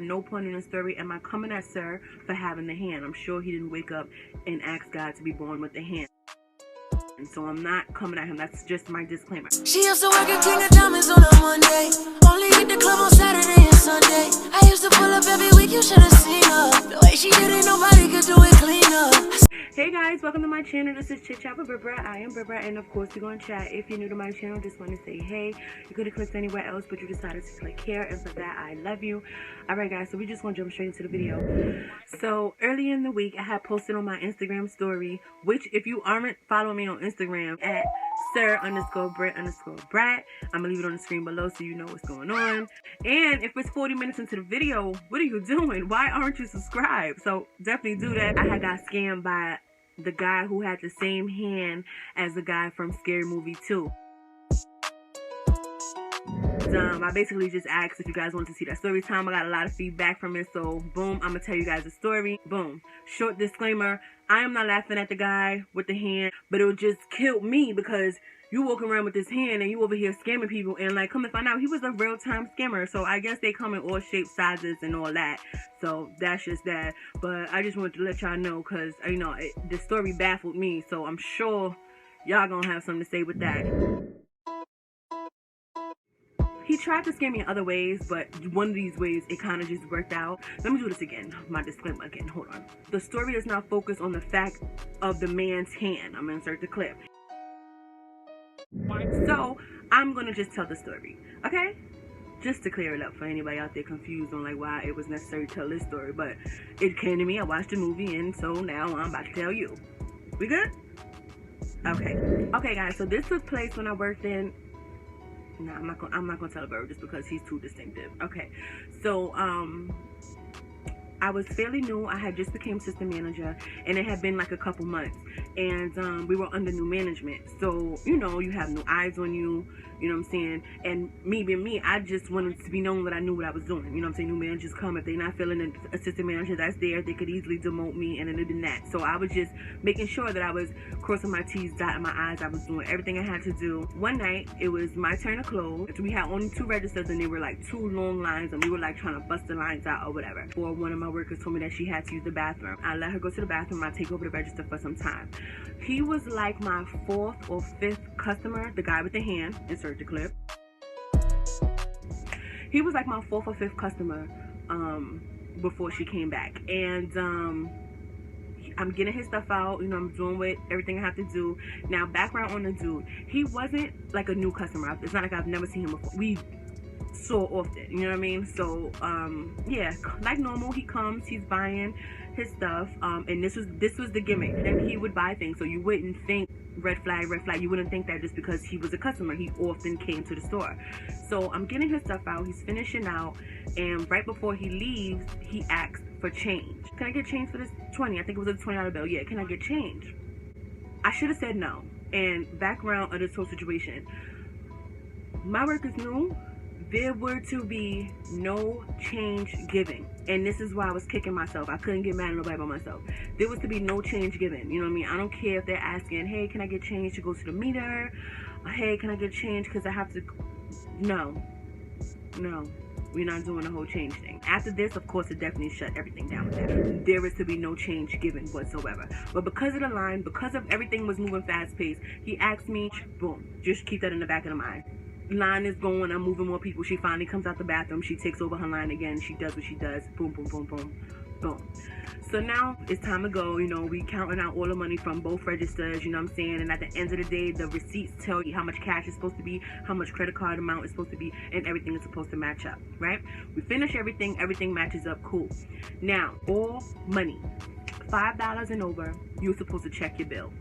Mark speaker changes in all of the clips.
Speaker 1: had no point in the story. Am I coming at Sir for having the hand? I'm sure he didn't wake up and ask God to be born with the hand. And so I'm not coming at him. That's just my disclaimer.
Speaker 2: She used to work at King of Diamonds on a Monday. Only hit the club on Saturday and Sunday. I used to pull up every week, you should have seen her. The way she did it, nobody could do it cleaner.
Speaker 1: Hey guys, welcome to my channel. This is Chit Chat with Bibra. I am Bibra, and of course we're going to chat. If you're new to my channel, just want to say hey. You could have clicked anywhere else, but you decided to click here, and for that I love you. Alright guys, so we just want to jump straight into the video. So earlier in the week, I had posted on my Instagram story, which if you aren't following me on Instagram, at Sir_Brit_Brat. I'm gonna leave it on the screen below so you know what's going on. And if it's 40 minutes into the video, what are you doing? Why aren't you subscribed? So definitely do that. I had got scammed by the guy who had the same hand as the guy from Scary Movie 2. I basically just asked if you guys want to see that story time. I got a lot of feedback from it, so boom, I'm gonna tell you guys the story. Boom. Short disclaimer, I am not laughing at the guy with the hand, but it just killed me because you walking around with this hand and you over here scamming people, and like, come to find out he was a real-time scammer. So I guess they come in all shapes, sizes, and all that. So that's just that. But I just wanted to let y'all know because, you know, the story baffled me, so I'm sure y'all gonna have something to say with that. He tried to scam me in other ways, but one of these ways, it kind of just worked out. Let me do this again. My disclaimer again. Hold on. The story is not focused on the fact of the man's hand. I'm going to insert the clip. So, I'm going to just tell the story. Okay? Just to clear it up for anybody out there confused on like why it was necessary to tell this story. But it came to me. I watched the movie, and so now I'm about to tell you. We good? Okay. Okay, guys. So this took place when I worked in... No, I'm not gonna tell a bird just because he's too distinctive. Okay, so I was fairly new. I had just became system manager, and it had been like a couple months, and we were under new management. So you know, you have new eyes on you. You know what I'm saying? And me being me, I just wanted to be known that I knew what I was doing. You know what I'm saying? New managers come, if they're not feeling an assistant manager that's there, they could easily demote me, and it did that. So I was just making sure that I was crossing my T's, dotting my I's. I was doing everything I had to do. One night, it was my turn to close. We had only 2 registers, and they were like 2 long lines, and we were like trying to bust the lines out or whatever. Or one of my workers told me that she had to use the bathroom. I let her go to the bathroom. I take over the register for some time. He was like my 4th or 5th customer, the guy with the hand. Insert the clip. He was like my 4th or 5th customer before she came back, and I'm getting his stuff out. You know, I'm doing everything I have to do. Now, background on the dude, he wasn't like a new customer. It's not like I've never seen him before. We saw often, you know what I mean? So yeah, like normal, he comes, he's buying his stuff, and this was the gimmick, and he would buy things, so you wouldn't think red flag, you wouldn't think that just because he was a customer. He often came to the store. So I'm getting his stuff out, he's finishing out, and right before he leaves, he asks for change. Can I get change for this 20? I think it was a $20 bill. Yeah, can I get change? I should have said no. And background of this whole situation, my work is new. There were to be no change giving, and this is why I was kicking myself. I couldn't get mad at nobody but myself. There was to be no change given. You know what I mean? I don't care if they're asking, hey, can I get change to go to the meter? Hey, can I get change because I have to... No, we're not doing the whole change thing. After this, of course, it definitely shut everything down with that. There is to be no change given whatsoever. But because of the line, because of everything was moving fast paced, he asked me, boom, just keep that in the back of the mind. Line is going, I'm moving more people. She finally comes out the bathroom, she takes over her line again, she does what she does, boom, boom, boom, boom, boom. So now it's time to go. You know, we counting out all the money from both registers, you know what I'm saying? And at the end of the day, the receipts tell you how much cash is supposed to be, how much credit card amount is supposed to be, and everything is supposed to match up, right? We finish everything matches up, cool. Now, all money, $5 and over, you're supposed to check your bill.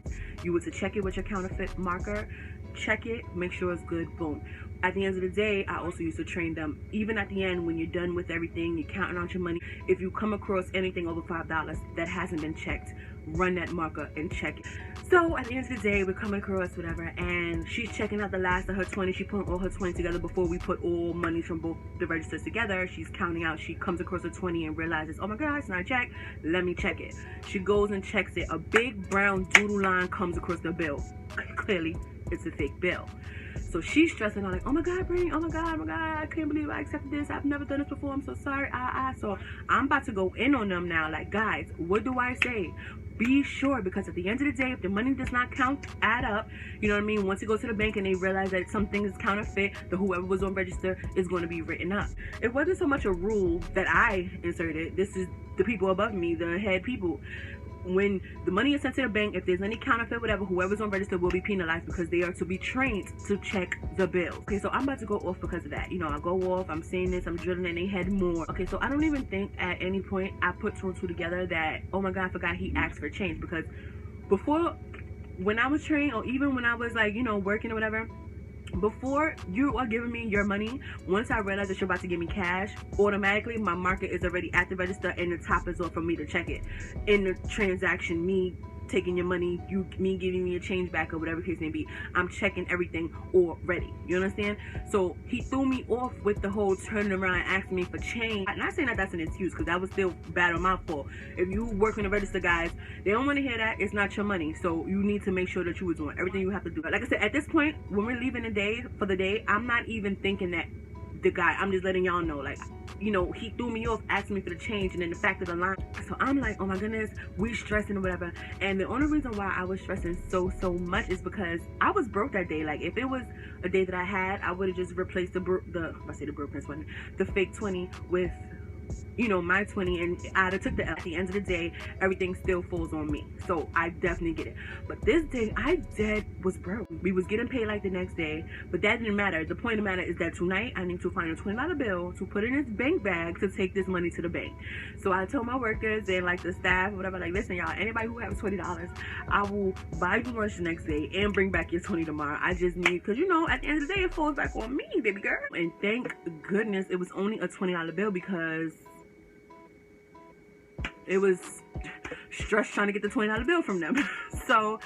Speaker 1: You were to check it with your counterfeit marker, check it, make sure it's good, boom. At the end of the day, I also used to train them, even at the end when you're done with everything, you're counting out your money, if you come across anything over $5 that hasn't been checked, run that marker and check it. So at the end of the day, we're coming across whatever, and she's checking out the last of her 20. She put all her 20 together before we put all money from both the registers together. She's counting out, she comes across a 20 and realizes, oh my God, it's not checked, let me check it. She goes and checks it. A big brown doodle line comes across the bill. Clearly it's a fake bill. So she's stressing out like, oh my God, Brittany, oh my God, I can't believe I accepted this. I've never done this before. I'm so sorry. So I'm about to go in on them now. Like, guys, what do I say? Be sure, because at the end of the day, if the money does not add up, you know what I mean? Once it goes to the bank and they realize that something is counterfeit, the whoever was on register is going to be written up. It wasn't so much a rule that I inserted. This is the people above me, the head people. When the money is sent to the bank, if there's any counterfeit, whatever, whoever's on register will be penalized because they are to be trained to check the bills. Okay, so I'm about to go off because of that. You know, I go off, I'm saying this, I'm drilling in their head more. Okay, so I don't even think at any point I put two and two together that, oh my God, I forgot he asked for change. Because before, when I was trained, or even when I was like, you know, working or whatever, before you are giving me your money, once I realize that you're about to give me cash, automatically my marker is already at the register and the top is off for me to check it. In the transaction, me taking your money, me giving me a change back or whatever case may be, I'm checking everything already. You understand? So he threw me off with the whole turning around and asking me for change. I'm not saying that that's an excuse, because that was still bad on my fault. If you work in the register, guys, they don't want to hear that. It's not your money, so you need to make sure that you were doing everything you have to do. Like I said, at this point, when we're leaving for the day, I'm not even thinking that the guy, I'm just letting y'all know, like, you know, he threw me off asking me for the change, and then the fact of the line. So I'm like, oh my goodness, we stressing or whatever. And the only reason why I was stressing so much is because I was broke that day. Like, if it was a day that I had, I would have just replaced the fake 20 with, you know, my 20, and I'd have took the L. At the end of the day, everything still falls on me. So I definitely get it. But this day, I was broke. We was getting paid like the next day, but that didn't matter. The point of the matter is that tonight, I need to find a $20 bill to put in this bank bag to take this money to the bank. So I told my workers and like the staff, whatever, like, listen, y'all, anybody who has $20, I will buy you lunch the next day and bring back your 20 tomorrow. I just need, because, you know, at the end of the day, it falls back on me, baby girl. And thank goodness it was only a $20 bill, because it was stress trying to get the $20 bill from them. So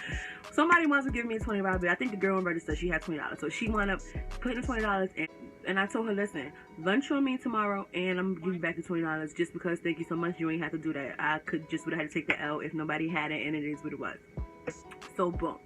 Speaker 1: somebody wants to give me a $20 bill. I think the girl on register, she had $20. So she wound up putting the $20 in. And I told her, listen, lunch on me tomorrow, and I'm giving you back the $20 just because, thank you so much. You ain't have to do that. I could just would have had to take the L if nobody had it, and it is what it was. So boom.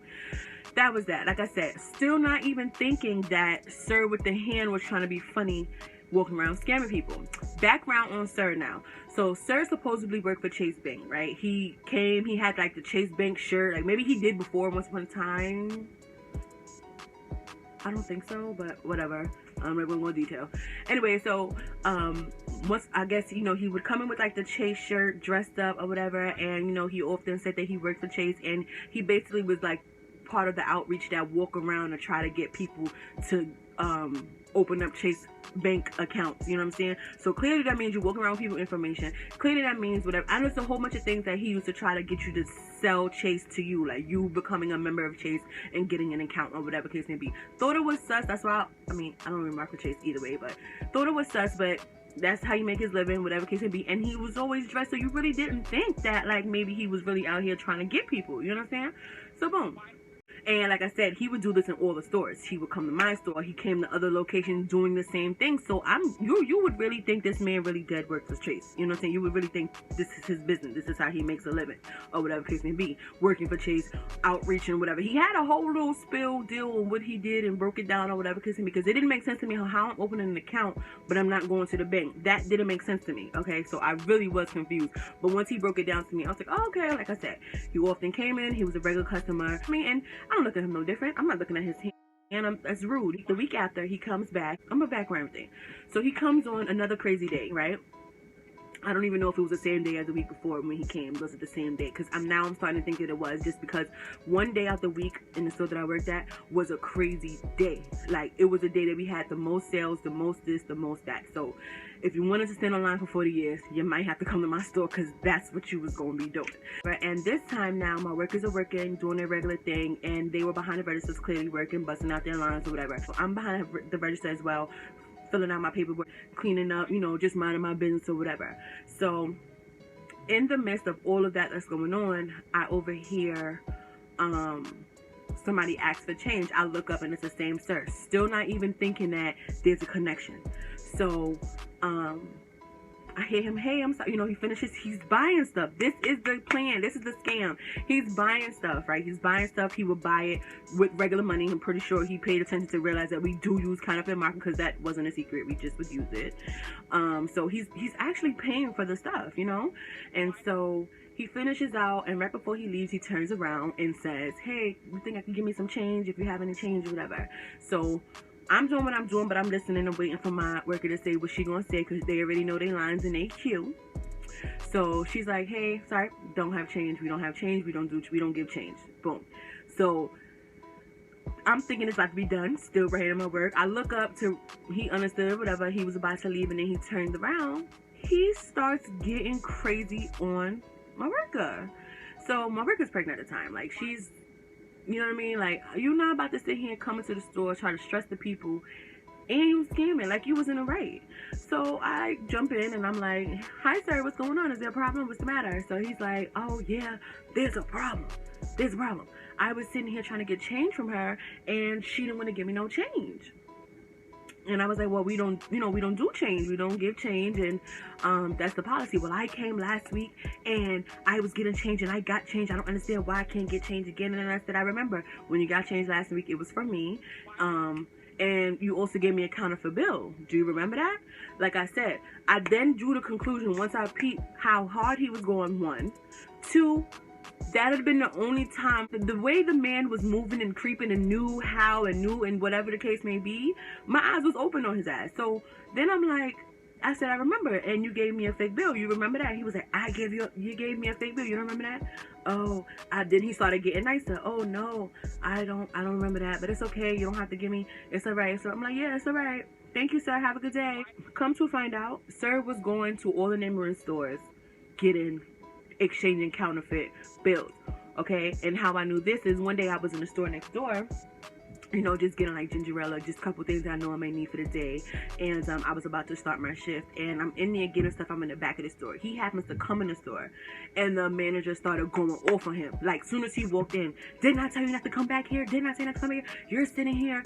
Speaker 1: That was that. Like I said, still not even thinking that Sir with the hand was trying to be funny, walking around scamming people. Background on Sir now. So Sir supposedly worked for Chase Bank, right? He came, he had like the Chase Bank shirt. Like, maybe he did before once upon a time. I don't think so, but whatever. With more detail. Anyway, so once, I guess, you know, he would come in with like the Chase shirt, dressed up or whatever, and, you know, he often said that he worked for Chase, and he basically was like part of the outreach that walk around and try to get people to open up Chase Bank accounts, you know what I'm saying? So clearly that means you walk around with people information. Clearly that means whatever. I know it's a whole bunch of things that he used to try to get you to sell Chase to you, like you becoming a member of Chase and getting an account or whatever case may be. Thought it was sus. That's why I don't really mark for Chase either way, but thought it was sus. But that's how you make his living, whatever case may be. And he was always dressed, so you really didn't think that like maybe he was really out here trying to get people, you know what I'm saying? So boom. And like I said, he would do this in all the stores. He would come to my store. He came to other locations doing the same thing. So you would really think this man really did work for Chase. You know what I'm saying? You would really think this is his business. This is how he makes a living, or whatever case may be. Working for Chase, outreach and whatever. He had a whole little spill deal on what he did and broke it down or whatever case may be, because it didn't make sense to me how I'm opening an account but I'm not going to the bank. That didn't make sense to me. Okay, so I really was confused. But once he broke it down to me, I was like, oh, okay. Like I said, he often came in. He was a regular customer. And I don't look at him no different. I'm not looking at his hand, and that's rude. The week after, he comes back. I'm a background thing. So he comes on another crazy day, right? I don't even know if it was the same day as the week before when he came. Was it the same day? Because I'm starting to think that it was, just because one day out the week in the store that I worked at was a crazy day. Like, it was a day that we had the most sales, the most this, the most that. So if you wanted to stand online for 40 years, you might have to come to my store, because that's what you was going to be doing. Right? And this time now, my workers are working, doing their regular thing, and they were behind the registers, clearly working, busting out their lines or whatever. So I'm behind the register as well, filling out my paperwork, cleaning up, you know, just minding my business or whatever. So in the midst of all of that that's going on, I overhear somebody ask for change. I look up and it's the same Sir, still not even thinking that there's a connection. So I hear him, hey, I'm sorry, you know, he finishes, he's buying stuff. This is the plan. This is the scam. He's buying stuff, right? He's buying stuff. He would buy it with regular money. I'm pretty sure he paid attention to realize that we do use counterfeit marketing, because that wasn't a secret. We just would use it. So he's actually paying for the stuff, you know? And so he finishes out, and right before he leaves, he turns around and says, hey, you think I can give me some change if you have any change or whatever? So I'm doing what I'm doing, but I'm listening and waiting for my worker to say what she gonna say, because they already know their lines in their queue. So she's like, hey, sorry, don't have change. We don't have change. We don't give change. Boom. So I'm thinking it's about to be done. Still right in my work. I look up to, he understood whatever. He was about to leave, and then he turned around. He starts getting crazy on my worker. So my worker's pregnant at the time. Like, she's, you know what I mean? Like, you're not about to sit here and come into the store, try to stress the people, and you scamming like you was in the right. So I jump in and I'm like, hi sir, what's going on? Is there a problem? What's the matter? So he's like, oh yeah, there's a problem. There's a problem. I was sitting here trying to get change from her, and she didn't want to give me no change. And I was like, well, we don't do change. We don't give change, and that's the policy. Well, I came last week, and I was getting change, and I got change. I don't understand why I can't get change again. And then I said, I remember when you got change last week, it was from me. And you also gave me a counterfeit bill. Do you remember that? Like I said, I then drew the conclusion once I peeped how hard he was going, 1. 2, that had been the only time, the way the man was moving and creeping and knew how and whatever the case may be, my eyes was open on his ass. So then I'm like, I said, I remember, and you gave me a fake bill. You remember that? He was like, you gave me a fake bill. You don't remember that? Oh, then he started getting nicer. Oh no, I don't remember that, but it's okay. You don't have to give me, it's all right. So I'm like, yeah, it's all right. Thank you, sir. Have a good day. Come to find out, sir was going to all the neighboring stores, exchanging counterfeit bills. Okay, and how I knew this is one day I was in the store next door, you know, just getting like ginger ale, just a couple things that I know I may need for the day. And I was about to start my shift, and I'm in there getting stuff. I'm in the back of the store. He happens to come in the store, and the manager started going off on him. Like, soon as he walked in, didn't I tell you not to come back here? Didn't I say not to come here? You're sitting here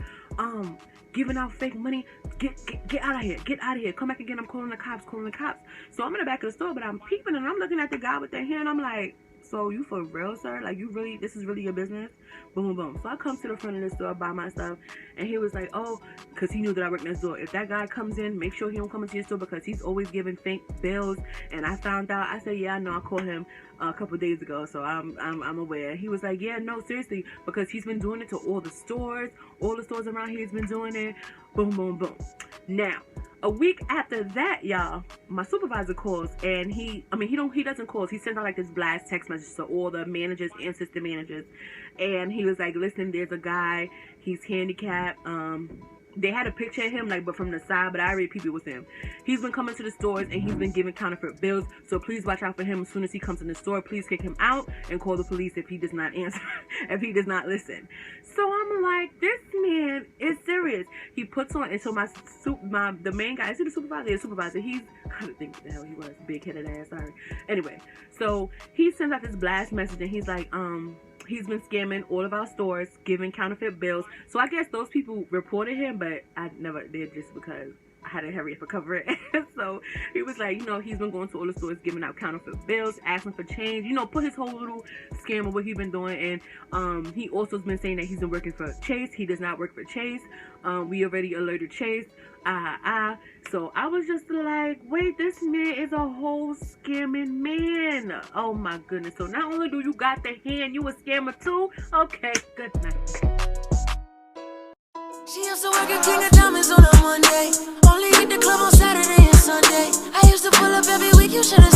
Speaker 1: giving out fake money. Get out of here. Get out of here. Come back again. I'm calling the cops. So I'm in the back of the store, but I'm peeping, and I'm looking at the guy with the hand. I'm like, so you for real, sir? Like, you really, this is really your business? Boom, boom, boom. So I come to the front of the store, buy my stuff, and he was like, oh, because he knew that I worked next door. If that guy comes in, make sure he don't come into your store, because he's always giving fake bills. And I found out, I said, yeah, I know, I called him a couple days ago, so I'm aware. He was like, yeah, no, seriously, because he's been doing it to all the stores around here. He's been doing it. Boom, boom, boom. Now, a week after that, y'all, my supervisor calls, and he doesn't call. He sends out like this blast text message to all the managers and assistant managers, and he was like, listen, there's a guy, he's handicapped. They had a picture of him, like, but from the side, but I already peeped it was him. He's been coming to the stores, and he's been giving counterfeit bills, so please watch out for him. As soon as he comes in the store, please kick him out and call the police if he does not answer, if he does not listen. So I'm like, this man is serious. He puts on, and so the main guy, is he the supervisor? Yeah, supervisor. He's, I don't think the hell he was, big-headed ass, sorry. Anyway, so he sends out this blast message, and he's like, he's been scamming all of our stores, giving counterfeit bills. So I guess those people reported him, but I never did, just because I had to hurry up and cover it. So he was like, you know, he's been going to all the stores, giving out counterfeit bills, asking for change, you know, put his whole little scam of what he's been doing. And he also has been saying that he's been working for Chase. He does not work for Chase. We already alerted Chase. So I was just like, wait, this man is a whole scamming man. Oh my goodness. So not only do you got the hand, you a scammer too? Okay, good night.
Speaker 2: She used to work at King of Diamonds on a Monday. Only hit the club on Saturday and Sunday. I used to pull up every week, you should have